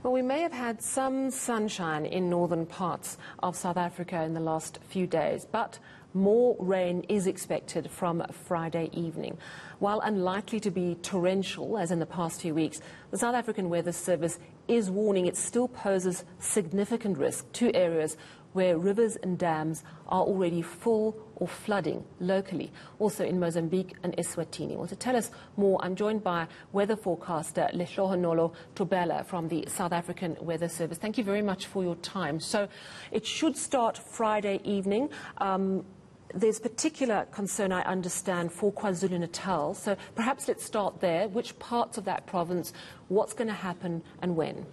Well, we may have had some sunshine in northern parts of South Africa in the last few days, but more rain is expected from Friday evening. While unlikely to be torrential, as in the past few weeks, the South African Weather Service is warning it still poses significant risk to areas where rivers and dams are already full or flooding locally, also in Mozambique and Eswatini. Well, to tell us more, I'm joined by weather forecaster Lehlohonolo Thobela from the South African Weather Service. Thank you very much for your time. So it should start Friday evening. There's particular concern, I understand, for KwaZulu-Natal. So perhaps let's start there. Which parts of that province, what's going to happen and when?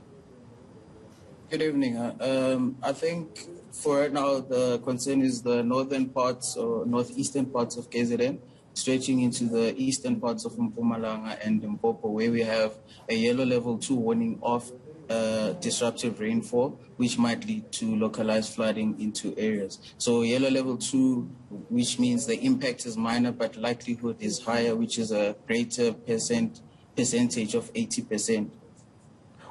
Good evening. I think for right now the concern is the northern parts or northeastern parts of KZN, stretching into the eastern parts of Mpumalanga and Limpopo, where we have a yellow level 2 warning of disruptive rainfall, which might lead to localized flooding into areas. So yellow level 2, which means the impact is minor but likelihood is higher, which is a greater percentage of 80%.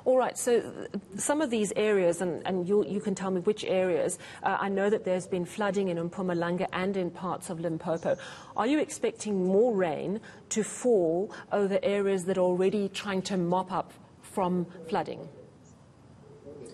All right, so some of these areas, and you can tell me which areas, I know that there's been flooding in Mpumalanga and in parts of Limpopo. Are you expecting more rain to fall over areas that are already trying to mop up from flooding?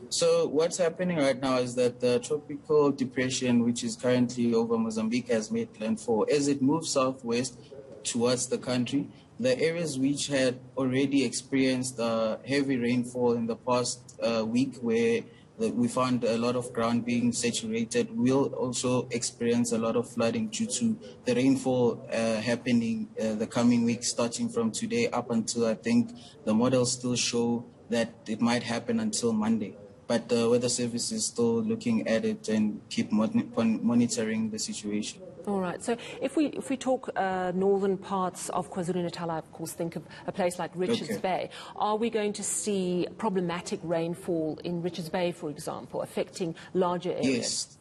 So what's happening right now is that the tropical depression, which is currently over Mozambique, has made landfall. As it moves southwest towards the country, the areas which had already experienced heavy rainfall in the past week, where we found a lot of ground being saturated, will also experience a lot of flooding due to the rainfall happening the coming week, starting from today up until, I think, the models still show that it might happen until Monday. But the Weather Service is still looking at it and keep monitoring the situation. All right. So if we talk northern parts of KwaZulu-Natal, I of course think of a place like Richards Bay. Are we going to see problematic rainfall in Richards Bay, for example, affecting larger areas?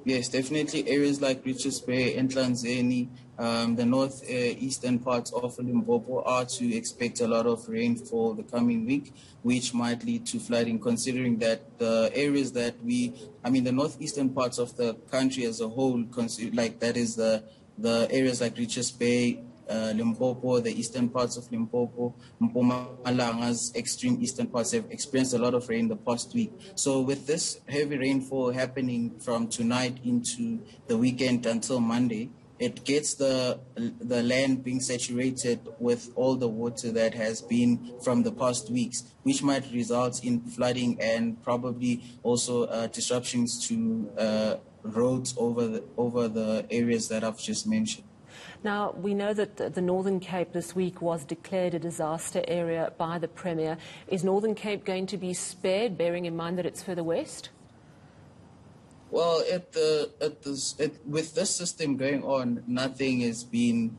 Yes, definitely areas like Richards Bay, Entlanzeni, the northeastern parts of Limpopo are to expect a lot of rainfall the coming week, which might lead to flooding, considering that the areas that the northeastern parts of the country as a whole, like that is the areas like Richards Bay, Limpopo, the eastern parts of Limpopo, Mpumalanga's extreme eastern parts have experienced a lot of rain the past week. So with this heavy rainfall happening from tonight into the weekend until Monday, it gets the land being saturated with all the water that has been from the past weeks, which might result in flooding and probably also disruptions to roads over the areas that I've just mentioned. Now, we know that the Northern Cape this week was declared a disaster area by the Premier. Is Northern Cape going to be spared, bearing in mind that it's further west? Well, with this system going on, nothing has been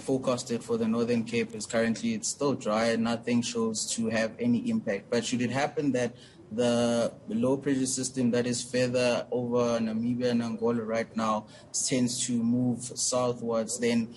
forecasted for the Northern Cape. As currently it's still dry and nothing shows to have any impact. But should it happen that the low pressure system that is further over Namibia and Angola right now tends to move southwards, then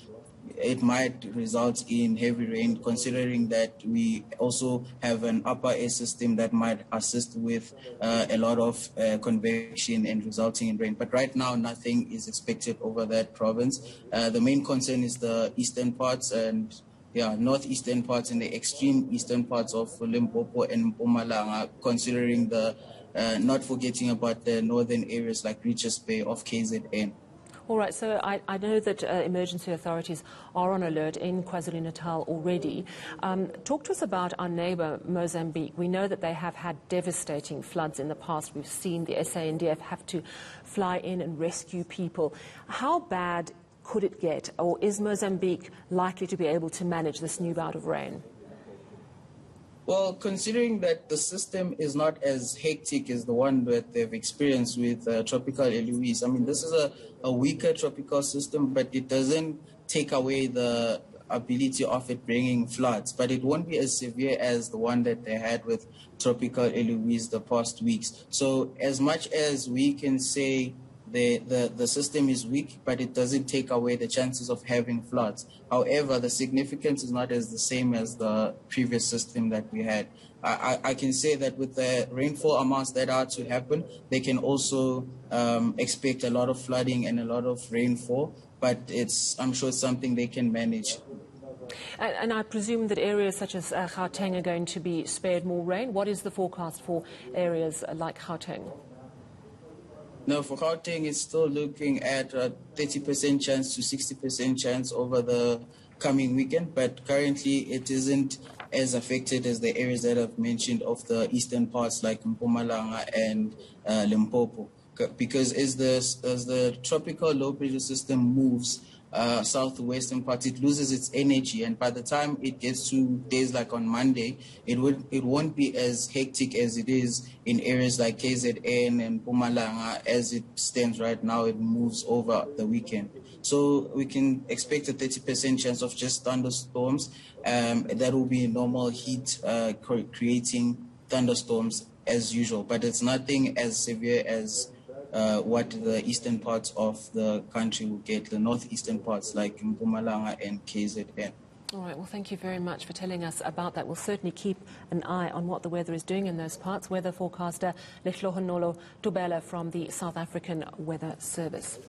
it might result in heavy rain, considering that we also have an upper air system that might assist with a lot of convection and resulting in rain. But right now, nothing is expected over that province. The main concern is the eastern parts and northeastern parts and the extreme eastern parts of Limpopo and Mpumalanga, considering not forgetting about the northern areas like Richards Bay of KZN. All right, so I know that emergency authorities are on alert in KwaZulu-Natal already. Talk to us about our neighbour, Mozambique. We know that they have had devastating floods in the past. We've seen the SANDF have to fly in and rescue people. How bad could it get, or is Mozambique likely to be able to manage this new bout of rain? Well, considering that the system is not as hectic as the one that they've experienced with Tropical Eloise, I mean, this is a weaker tropical system, but it doesn't take away the ability of it bringing floods. But it won't be as severe as the one that they had with Tropical Eloise the past weeks. So as much as we can say the system is weak, but it doesn't take away the chances of having floods. However, the significance is not as the same as the previous system that we had. I can say that with the rainfall amounts that are to happen, they can also expect a lot of flooding and a lot of rainfall, but I'm sure it's something they can manage. And I presume that areas such as Gauteng are going to be spared more rain. What is the forecast for areas like Gauteng? No, for Gauteng, it's still looking at a 30% chance to 60% chance over the coming weekend, but currently it isn't as affected as the areas that I've mentioned of the eastern parts like Mpumalanga and Limpopo. Because as the tropical low pressure system moves southwestern part, it loses its energy, and by the time it gets to days like on Monday, it won't be as hectic as it is in areas like KZN and Mpumalanga as it stands right now. It moves over the weekend, so we can expect a 30% chance of just thunderstorms. That will be normal heat creating thunderstorms as usual, but it's nothing as severe as what the eastern parts of the country will get, the northeastern parts like Mpumalanga and KZN. All right, well, thank you very much for telling us about that. We'll certainly keep an eye on what the weather is doing in those parts. Weather forecaster Lehlohonolo Thobela from the South African Weather Service.